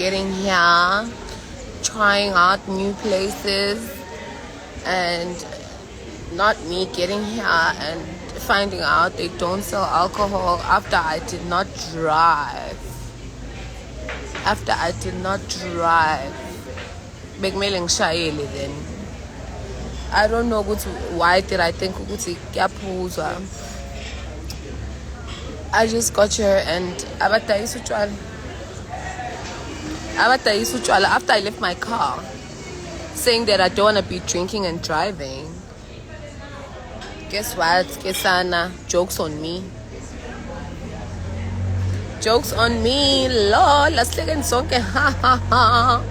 getting here, trying out new places, and not me getting here and finding out they don't sell alcohol after I did not drive. Bekumele ngishayele then. I don't know why did I think ukuthi kuyaphuzwa. I just got here and abadayisa utshwala after I left my car, saying that I don't want to be drinking and driving. Guess what? Kesana, jokes on me. Jokes on me, lol. Let's take in sonke. Ha ha ha.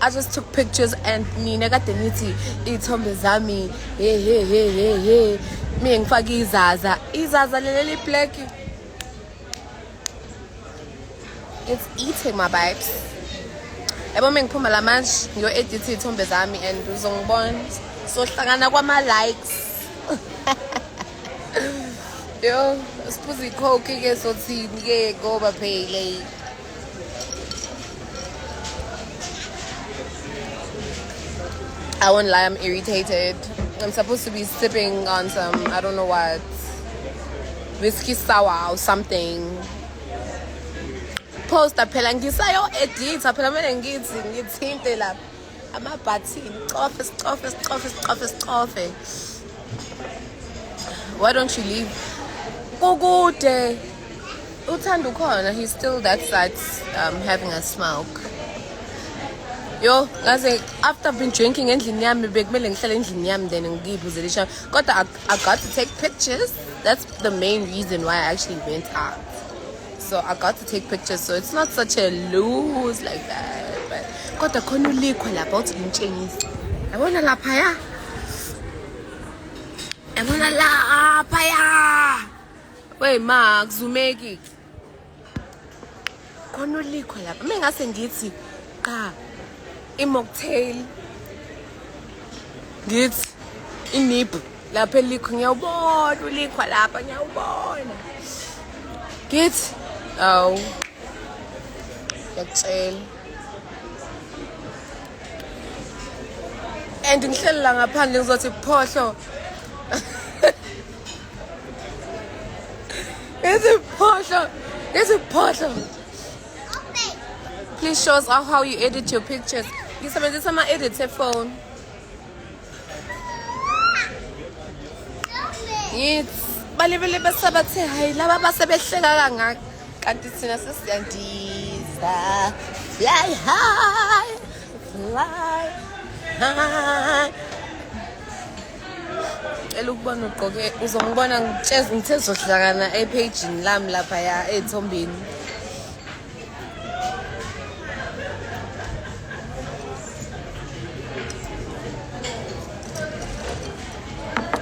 I just took pictures and Nina got the nitty. It's zami. Hey. Me ngifaka izaza leli black. It's eating my vibes. Ebo mengiphuma la manje ngiyo edit ithombe zami and uzongibona so hlangana kwama likes. Yo, siphuza icoke ke sothini ke ngoba phela. I won't lie, I'm irritated. I'm supposed to be sipping on some, I don't know what, whiskey sour or something. Poster phela ngisayo edit phela manje ngithinte lapha ama button coffee. Why don't you leave? Kukude uthanda ukhona, he's still that side having a smoke. Yo, ngaze after I've been drinking endlini yami bekumele ngihlale endlini yami then ngiyiphuzelisha kodwa I got to take pictures. That's the main reason why I actually went out. So I got to take pictures, so it's not such a lose like that. But kodwa khona ulikho lapha uthi ngitshengise. Yabona lapha ya. Wait, Mark, zoomeki. Khona ulikho lapha. Mina ngase ngithi ka i-mocktail. Ngithi inip lapha elikho ngiyawubona ulikho lapha ngiyawubona. Ngithi oh, yakutshela. And ngihleli la ngaphandle ngizothi phohlo. Is it phohlo? Please show us how you edit your pictures. Ngisebenzisa ama-edit phone. It's balibele besabathe hayi laba basebehleka kangaka kanti thina sesiyandiza. Fly high. Elukubona ugqoke uzongibona ngithe zohlakana epagini lami lapha ya ethombeni.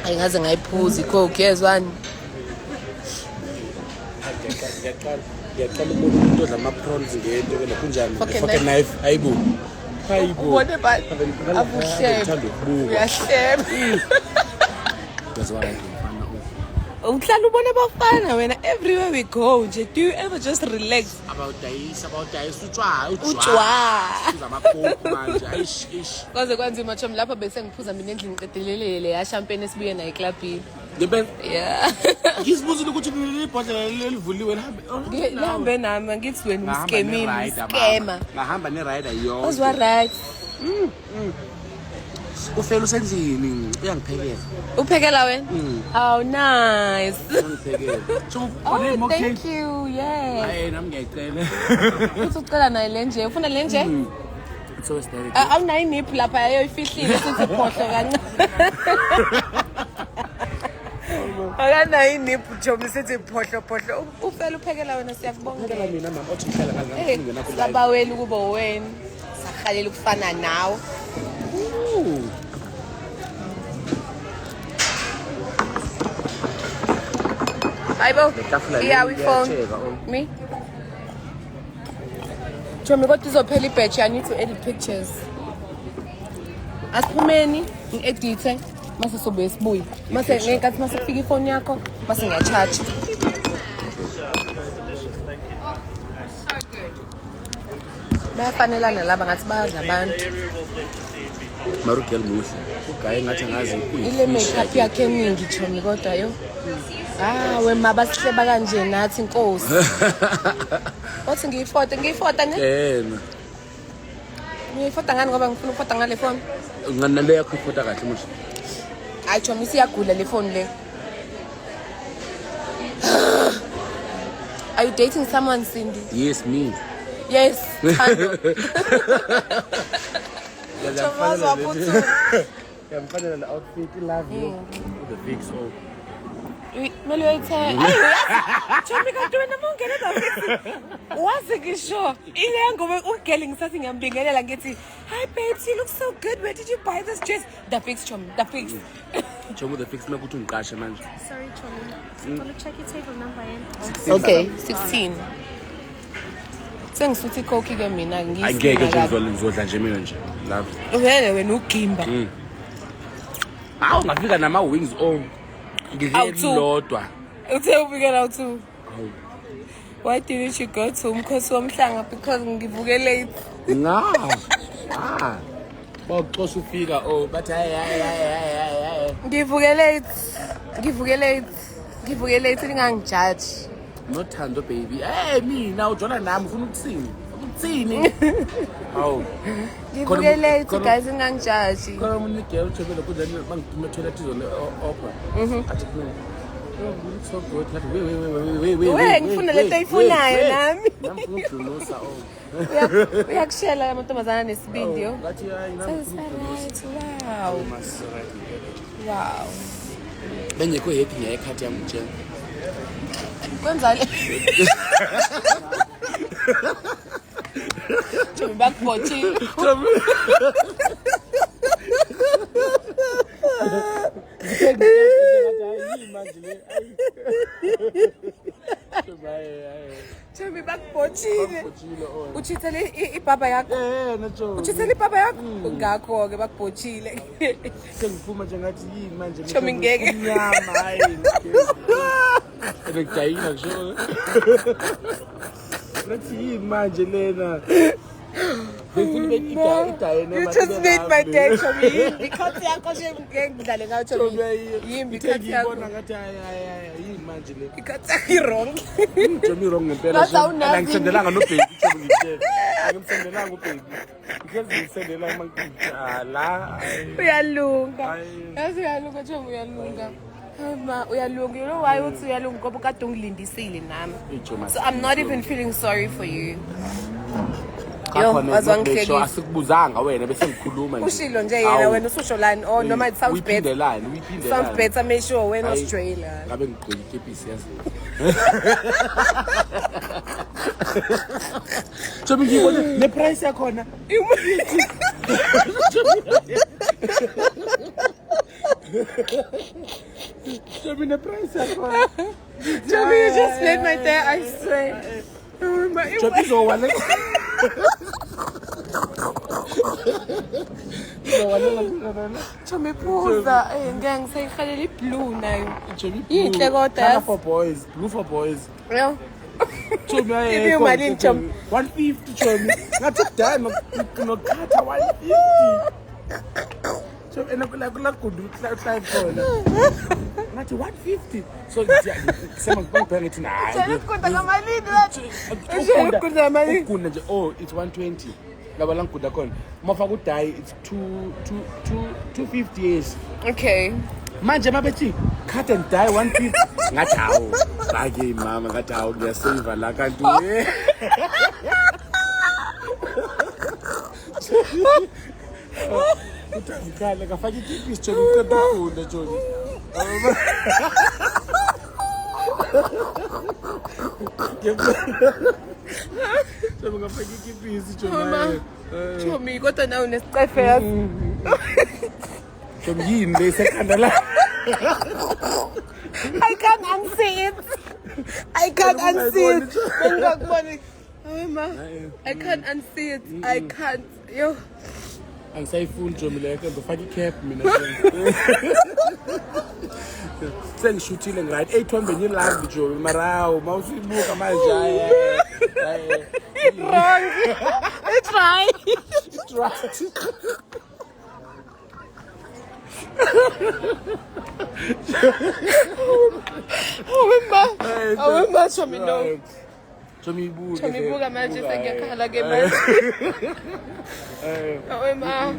Ayingaze ngayiphuza icoke yezwani. Ngiyaqala umuntu odla ama-prawns ngento ke kunjani fucking knife hayibo. Ubone ba abuhlebe uyahleba. Uhlala ubona bafana wena everywhere we go nje. Do you ever just relax? About days utshwa. Amakhophu manje ayish. Kwaze kwanzima chom lapha bese ngiphuza mina endlini ngiqedelelele ya champagne esibuye nayo eclubini. Yeah. Ngisibuza ukuthi libhodlela lelivuliwe lihambe nami ngithi wena uskemini skema. Ngahamba ne-rider yonke. Uzwa right. Ufela usendlini uyangiphekela. Uphekela wena? Oh nice. Oh thank you. Yeah. Hayi nami ngiyacela. Uthi ucela nayo lenje. Ufuna lenje? So it's very good. Awunayo iniphu lapha ayoyifihlile sithi phohlo kancane. Akanayo iniphu Jomi sithi phohlo. Ufela uphekela wena siyakubonga. Uphekela mina mama othi ngihlala kancane ngingena ku live. Sabawela ukuba wena. Sahalela ukufana nawe. Aibo, yeah, we found me. Jomi, got this up batch. I need to edit pictures. As for many, edit. Mase sobe esibuyi. Mase ngekathi mase fika ifoni yakho, mase ngiyacharge. bayafanelana laba ngathi bayadla abantu. Marugel muhle. Ugaye ngathi ngazi Ile makeup yakhe eningi Chomi kodwa yo. Wema basihleba kanje nathi inkosi. Othi ngiyifota ne? Yena. Ngiyifota ngani ngoba ngifuna ukufota ngale phone. Nganale yakho ifota kahle manje. Hayi Chomi siyagula le phone le. Are you dating someone, Cindy? Yes, me. Yes. Thando. I'm finding an outfit, love you. With the big soul. Mele uyayithe. Chomi kanti wena mongena la. Wazi ngisho. Ile ngoba ugeli ngisathi ngiyambingelela ngithi, "Hi babes, you look so good. Where did you buy this dress?" The fix Chomi, the fix. Chomi the fix makuthi ungiqashe manje. Sorry, Chomi. Want to check your table number in? Okay, 16. Sengisuthi coke ke mina Angeke nje ngizodla nje mina nje. Love. Vele wena ugimba. Awu ngafika nama wings on. Ngivele lodwa. Uthe ubikela u2. Why didn't you go to umkhosi womhlanga because ngivuke late? Bawuxoxa ufika bathi hayi. Ngivuke late ningangijudge. Nothando baby. Mina ujona nami ufuna ukuthini? Awu. Ngivuke late guys ningangijudge. Khona umuntu girl uthobela kudlani bangiphuma toilet izona opera. Athi so good. Wait, ngifuna lento ayifunayo nami. Ngifuna ukudunusa Uyakushela amantombazana nesibindi yo. Ngathi hayi nami ngifuna ukudunusa. Wow. Bengekho happy ngekhathi yami nje. Kwenzale. Chomi bakubotshile. Chomi bakubotshile. Uchithele ibaba yakho. Uchithele ibaba yakho. Ngakho ke bakubotshile. Sengiphuma nje ngathi yini manje Chomi ngeke. Inyama hayi. Ngijayina ngisho. Ngathi yini manje lena. You just made my day, Chomi. Because yakho nje ngidlale ngayo Chomi. Yimbi ikhathi yakho. Ngathi yini manje le. Ikhathi yakho wrong. Chomi wrong ngempela. Angisendelanga no baby Chomi ngitshela. Angimsendelanga ubaby. Ngizisendela mangijala. Uyalunga. Yazi uyalunga Chomi uyalunga. Uyalunga. You know why uthi uyalunga ngoba kade ungilindisile nami. So I'm not even feeling sorry for you. Yo, azangihlekisa. Asikubuzanga wena bese ngikhuluma nje. Ushilo nje yena wena ususho lani noma it sounds better. Uyiphindela. Sounds better make sure wena Australia. Ngabe ngigqoka ikepisi yazi. Chomi ngibona ne price yakhona. Chomi ne price yakhona. Chomi, you just made my day, I swear. Chomi zowale. Chomi phuza ngeke ngisayikhalela iblue nayo. Chomi Yinhle kodwa for boys, blue for boys. Yo. Chomi Ibe malini Chomi? 150 Chomi. Ngathi kudala nokhatha 150. Chomi ena kudu fly khona. Ngathi 150. So ngisema ngibheka ngithi hayi. Tshela ukunda ngamalini wathi. Tshela ukunda ngamalini. Ukunda nje it's 120. Laba la ngikuda khona. Mafaka udayi it's 250 years. Okay. Manje mabethi cut and die 150 ngathi hawo.Ake mama ngathi hawo ngiyasave la kanti Uthikala kafaka ikipisi Chomi uqeda ukufunda Chomi. Chomi ngafaka ikipisi Chomi. Chomi kodwa nawe unesicefe yazi. Chomi yini lesekhanda la. I can't unsee it. I can't unsee it. Ngakubona. Mama, I can't unsee it. I can't. Yo. Angisayifuni Chomi le ngifaka icap mina. Sengishutile ngright 8 live Chomi mara mawusibuka manje. Wrong. It's right. It's right. Awemba Chomi no. Chomi ibuke. Chomi ibuka manje sengiyakhala ke manje. Awemba.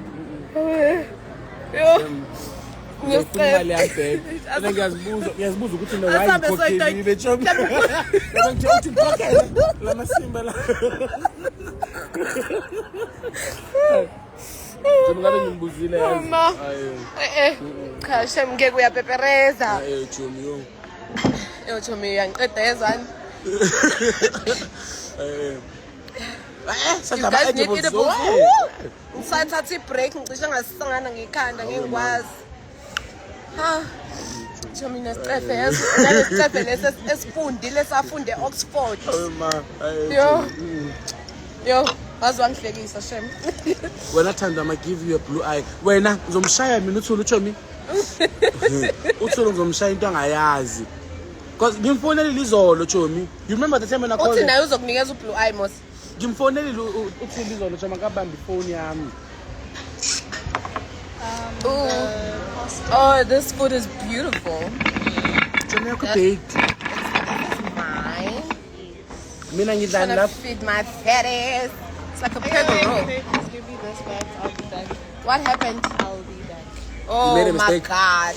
Yo. Ngiyaqala yabheka. Ngiyazibuza ukuthi no why ukhokhile Chomi. Yabona nje uthi ukhokhele lama simba la. Chomi ngabe ngimbuzile yazi. Mama. Cha shem ngeke uyapepereza. Chomi yo. Yo Chomi uyangiqeda yezwani. You guys need edibles. Ngisathatha i-break ngicishe ngasisangana ngikhanda ngingikwazi. Ha. Chomi nescefe yazi. Nescefe lesifundile safunde Oxford. Yo, wazi wangihlekisa shem. Wena Thando ama give you a blue eye. Wena ngizomshaya mina uthula uChomi. Uthula ngizomshaya into angayazi. Because ngimfonele izolo Chomi. You remember the time when I called? Uthi naye uzokunikeza blue eye mos. Ngimfonele uthi izolo Chomi akabamba ifoni yami. Oh, this food is beautiful. Chomi yakubake. Mine. Mina ngidla Trying to lapha. feed my fat ass. It's like a pepper roll. Please give me this back. I'll be back. What happened? I'll be back. Oh made a my mistake. God.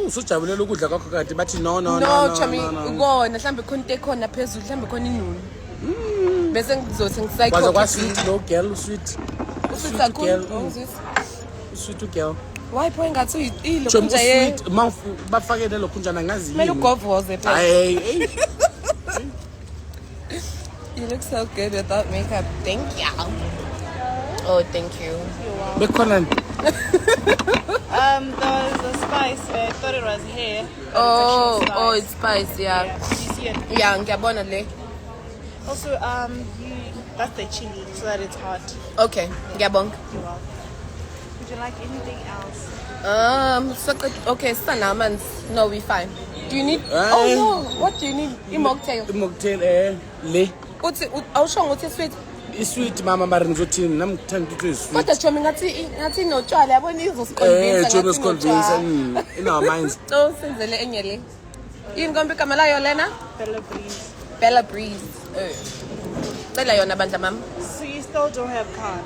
Usujabulela ukudla kwakho kade bathi no. No, Chomi, ukona mhlambe khona into ekhona phezulu, mhlambe khona inuni. Bese ngizothi Kwaze ngisayikhokha. kwa sweet no girl sweet. Sweet girl. kakhulu. Sweet girl. Why point ngathi Chomi ilokhunja ye? sweet mouth bafakele lokhunjana ngazi Kumele yini. ugovoze phela. Hey. You look so good without makeup. Thank you. Oh, thank you. Bekhona There was a spice. I thought it was hair. Oh, it's spice, yeah. Yeah. You see it? Yeah, ngiyabona le. Also, that's the chili, so that it's hot. Okay, ngiyabonga. You're welcome. Would you like anything else? Okay, Sanamans. No, we fine. Do you need? Aye. Oh no, what do you need? Mocktail. mocktail le. Uthi awushongo uthi sweet. Isweet mama mari ngizothini nami ngithanda ukuthi isweet. Kodwa Chomi ngathi notshwala yabona izosiconvince Chomi usiconvince in our minds. So senzele enye le. Yini ngombe igama layo lena? Bella Breeze. Bella Breeze. Cela yona bandla mama. So you still don't have card?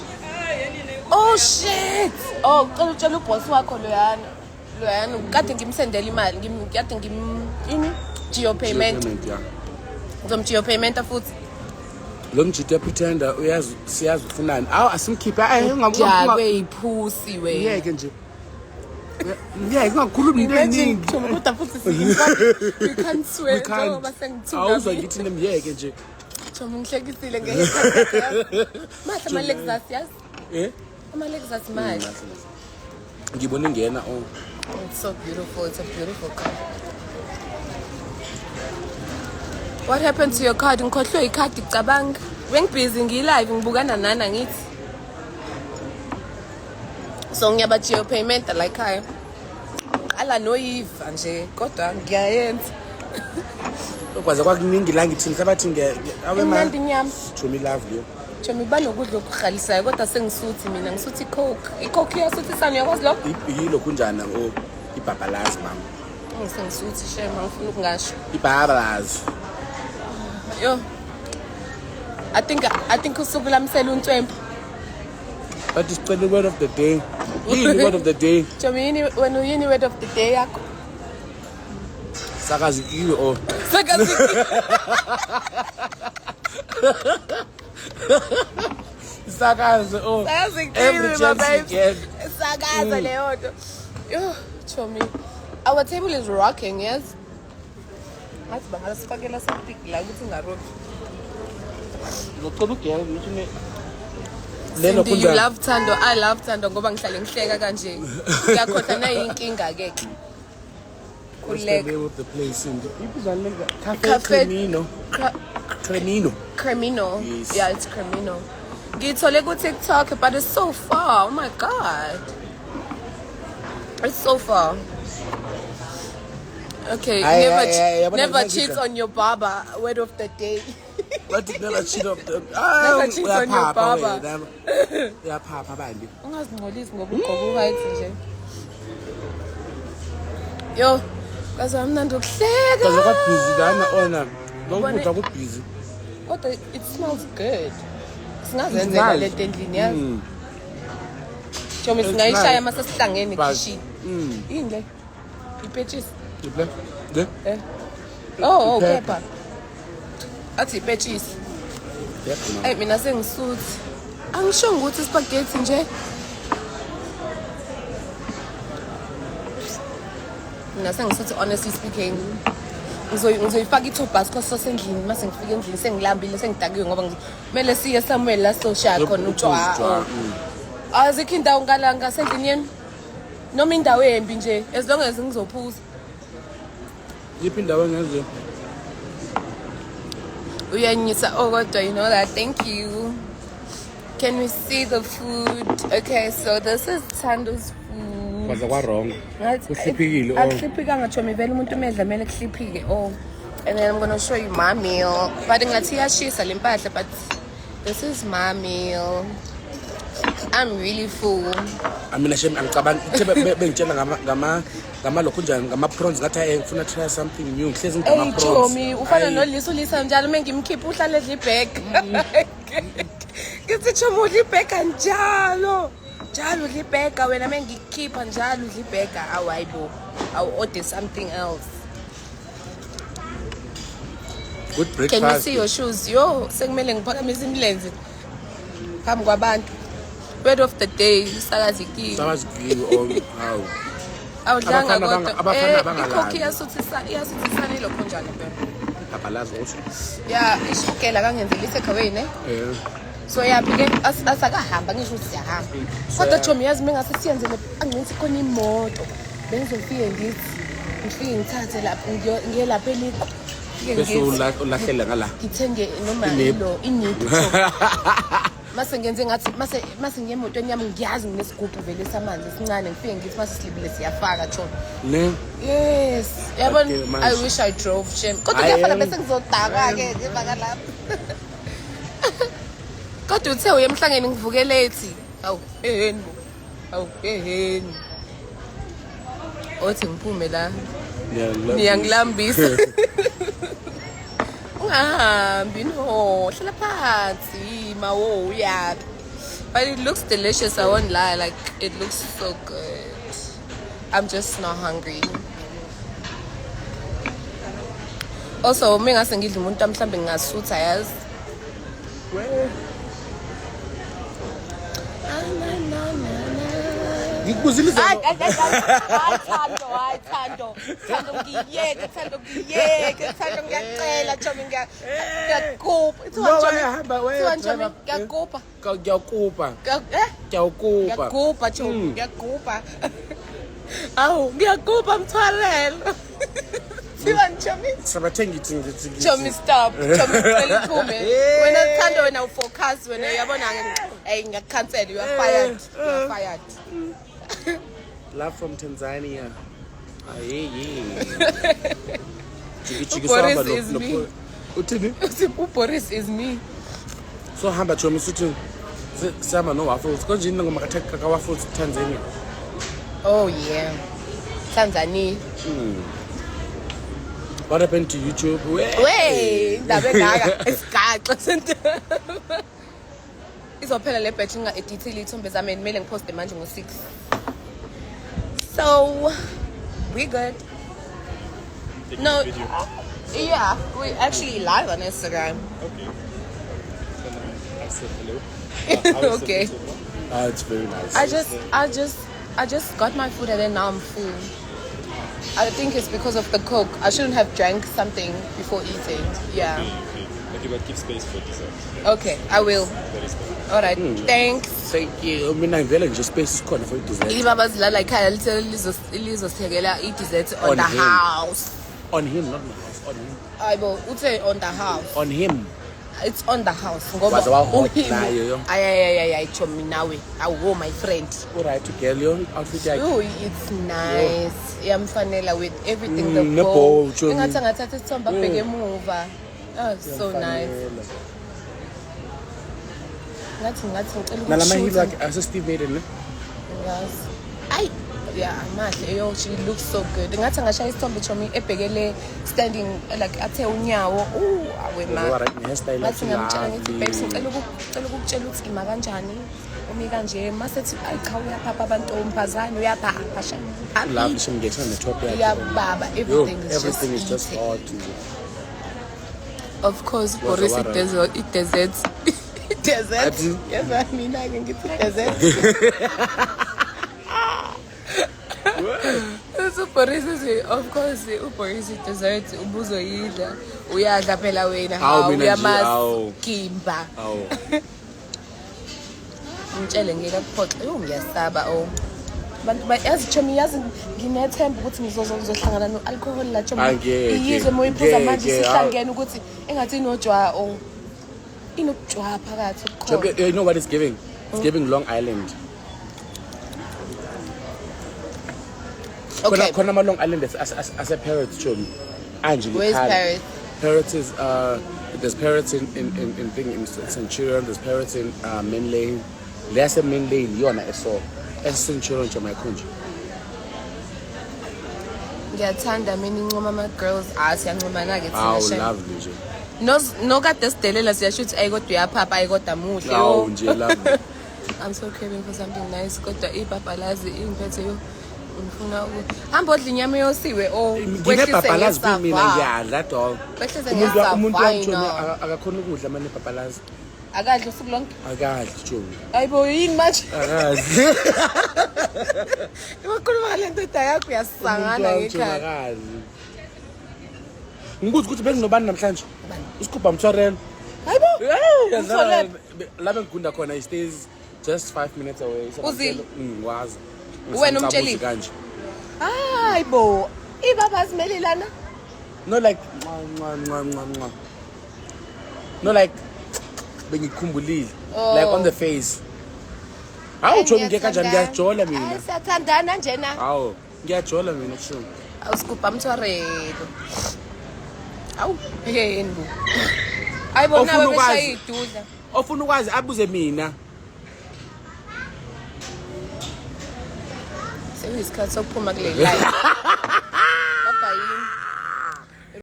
Oh shit. Oh, cela utshela uboss wakho loyana. Kade ngimsendela imali. Kade ini? Geo payment. Yeah. Ngizomgeo payment futhi. Lo mjito pretender uyazi siyazi ufunani. Awu asimkhipha Jakwe iphusi we. Ngiyeke nje. Ngiyeke ngakhuluma into eningi. Kodwa futhi you can't swear. Njengoba sengithuka. Awuzwa ngithi nemyeke nje. Chomi ngihlekisile ngeke. Mase ama Lexus yazi? Ama Lexus manje. Ngibona ingena It's so beautiful. It's a beautiful car. What happened to your card? Ngikhohlwe ikhadi cabanga. Bengibusy ngilive ngibukana nana ngithi. So ngiyaba geo payment la ekhaya. Ala no yiva nje kodwa ngiyayenza. Kwaze kwakuningi la ngithini sabathi awe ma Imnandi nyama. Chomi lovely yo. Chomi banokudla okukhalisayo kodwa sengisuthi mina ngisuthi icoke. Icoke iyasuthi sani yakwazi lo? Yilo kunjana ibhabhalazi mama. Ngisuthi shema ngifuna ukungasho. Ibhabhalazi. Yo. I think usuku lamsela uNtwempu. But it's the word of the day. Yini word of the day. Chomi yini word of the day yakho? Sakazi iwe Sakazi. Sakazi Sakazi every chance you get. Sakaza leyo nto. Yo, Chomi. Our table is rocking, yes? Ngathi bangasifakela something la ukuthi ngaroki. Ngicela ugere ngithi Cindy, you love Thando. I love Thando ngoba ngihlale ngihleka kanje. Ngiyakhohlwa na yinkinga ke. Kulek. With the place in Cafe Cremino. Cremino. Yes. Yeah, it's Cremino. Ngithole ku TikTok, but it's so far. Oh my God. It's so far. Okay, Aye, never, aye, aye, never abantwana cheat bayagida. on your barber. Word of the day. But never cheat on them. Never cheat on your barber. Uyaphapha bandi. Ungazingcolisi ngoba ugqoka u-white nje. Yo, kaze amnandi ukuhleka. Kaze kwa-busy lana ona. Ubone- Lokudla ku-busy. Kodwa it smells good. Singazenzela le nto endlini yazi. Chomi singayishaya mase sihlangene But- ekhishini. Yini le? Ipetshisi. Yiple? Le? Oh, Iphepha. kepha. Athi ipetshisi. Yep, no. Hey mina sengisuthi. Angisho ukuthi spaghetti nje. Mina sengisuthi honestly speaking. Ngizoyifaka i-Tabasco sauce endlini mase ngifika endlini sengilambile sengidakiwe ngoba kumele siye somewhere la soshaya khona utshwala. Azikho indawo ngalanga sendlini yenu. Noma indawo embi nje as long as ngizophuza. Yiphi indawo engenziwe? Uyanyisa kodwa you know that. Thank you. Can we see the food? Okay, so this is Tando's food. Kwaze kwa-wrong. Kuhliphikile, oh. Akuhliphikanga Chomi vele umuntu umedla kumele kuhliphike. Oh. And then I'm going to show you my meal. But ngathi iyashisa le mpahla but this is my meal. I'm really full. Mina shem angicabangi bengitshela ngama lokhu njani ngama-prawns ngathi ngifuna try something new ngihlezi Hey ngama-prawns. Chomi, ufana noLisa njalo mengimkhipha uhlale edla ibheka. Ngithi Chomi udla ibheka njalo. Njalo udla ibheka wena mengikhipha njalo udla ibheka. Awayibo. I'll order something else. Good breakfast. Can you see your shoes? Yo, sekumele ngiphakamise imilenze phambi kwabantu. Word of the day, sakazikile. Sabazigiwe on how. Awudlanga Abafana kodwa. bangalali. Ikhokhi iyasuthisana ilokho njalo phela. Abalazi also. Ya, ishukela kangenzela isekhawini eh. So yaphi ke asakahamba ngisho ukuthi siyahamba. Kodwa Chomi yazi mengase siyenzele angithi khona imoto. Bengizofike ngifike ngithathe lapho ngiye lapha eliko. Bese ulahlela ngala. Ngithenge noma lo iniphi. Mase ngenze ngathi mase ngiyemotweni yami ngiyazi nginesigubhu vele samanzi esincane ngifike ngithi mase silibile siyafaka Chomi. Ne? Yes. Yabona Okay, manje. I wish I drove shame. Kodwa kuyafana bese ngizodaka ke ngivaka lapha. Kodwa uthe uye emhlangeni ngivuke late. Awu eheni. Awu eheni. Othi ngiphume la. Niyangilambisa. Ungahambi no, hlala phansi mawo uyaphi. But it looks delicious, I won't lie, like it looks so good. I'm just not hungry. Also, mengase ngidla umuntu mhlambe ngasutha yazi. Ngikuzile Hayi Thando ngiyacela Chomi ngiyakupha No, ngiyakupha ngiyakupha Chomi ngiyakupha awu ngiyakupha mthwalelo Siwan Chomi sabathengi Chomi stop Chomi cela uphume wena Thando wena ufocus wena yabona hey ngiyakhansela you are fired love from Tanzania. Boris is me. Uthini? Boris is me. So hamba Chomi sithi sihamba no waffles. Konje ngoma katheka ka waffles Tanzania. Oh yeah. Tanzania. What happened to YouTube? Wey, ndabe ngaka isigaxa sento. Izophela le batch nga edit ilithombe zami kumele ngiposte manje ngo6. So, we good. No. Yeah, we actually live on Instagram. Okay. I said hello. Okay. It's very nice. I just got my food and then now I'm full. I think it's because of the Coke. I shouldn't have drank something before eating. Yeah. Okay, but keep space for dessert. Okay, I will. That is fine. All right. Thanks. Thank you. Mina ngivela nje space isikhona for dessert. Ibaba zilala ekhaya lizothekela i-dessert on the him. house. On him, not my house. On him. Ayibo, uthe on the house. On him. It's on the house. Waze wa-hot nayo yo. Ay, chomi nawe. Awu, my friend. Alright, girl, your outfit yakhe. Oh, it's nice. Iyamfanela with everything, the ne bow. bow, chomi. Engathi angathatha isithombe abheke emuva. Oh, so nice. Ngathi ngicela Nalama heel ukushoot. wakhe ase-Steve Madden, ne? Yes. Ay, yeah, mahle. Yo, she looks so good. Ngathi angashaya isithombe chomi ebhekele standing like athe unyawo. Ooh, awe ma. Alright, ne-hairstyle Ngathi yakhe ngamtshela ngithi babes lovely. ngicela ukukutshela ukuthi ima kanjani. Umi kanje masethi ayicha uyaphapha abantombazane uyaphapha shame. Lovely, shimngekisa ne-top yakhe. Uyababa, Yo, everything is just hot. Of course, What's Boris the matter? it deserts. Desert. Ati? Yes, I mean I can get to desert. So Boris is of course Boris is dessert ubuzoyidla uyadla phela wena Hawu, mina nje, uyamazi hawu. kimba Awu. ngitshele ngekaphoxa ngiyasaba abantu bayazi chomi yazi nginethemba ukuthi ngizohlangana no-alcohol la chomi Angeke, iyizwe moyiphuza manje ngeke, sihlangene ukuthi engathi inojwa inokujwa phakathi Chomi, you know what it's giving? It's giving Long Island. Okay. Khona ama Long Island as a parrots, Chomi. Angela. Where's Paris? Parrots is there's parrots in Centurion, there's parrots in Main Lane. There's a Main Lane, yona Centurion Jamaica. Ngiyathanda mina incoma ama-girls siyancomana ke Aw, thina lovely nje. no kade sidelela siyashuthi ayi kodwa uyaphapha ayi kodwa muhle Aw, nje lovely. I'm so craving for something nice kodwa ibhabhalazi ingiphethe yo ngifuna hamba odla inyama yosiwe Nginebhabhalazi kumina ngiyadla dog. wehlise Umuntu wami Chomi ngesavayina akakhona ukudla manje nebhabhalazi. akadla usuku lonke Akadli Chomi. ayibo yini manje Akadli. iwakhuluma ngale ndoda yakho uyasangana ngekhaya Akadli. Ngikuthi ukuthi benginobani namhlanje? Usigubha Mthwarelo. hayibo Yeah, Mthwarelo. la bengigunda khona he stays just 5 minutes away. Uzile? Wazi. Wena umtshelile? Kanje. hayibo ibaba zimele lana No like mwa. No like bengikhumbulile. Oh. Like on the face. Hawu Chomi ngeke kanjani ngiyajola mina. Hayi siyathandana njena Hawu ngiyajola mina Chomi. awusigubha Mthwarelo awu yeni bu ayibona Ofuna nawe beshaya ukwazi. idudla Ofuna ukwazi abuze mina. sekuyisikhathi sokuphuma kule live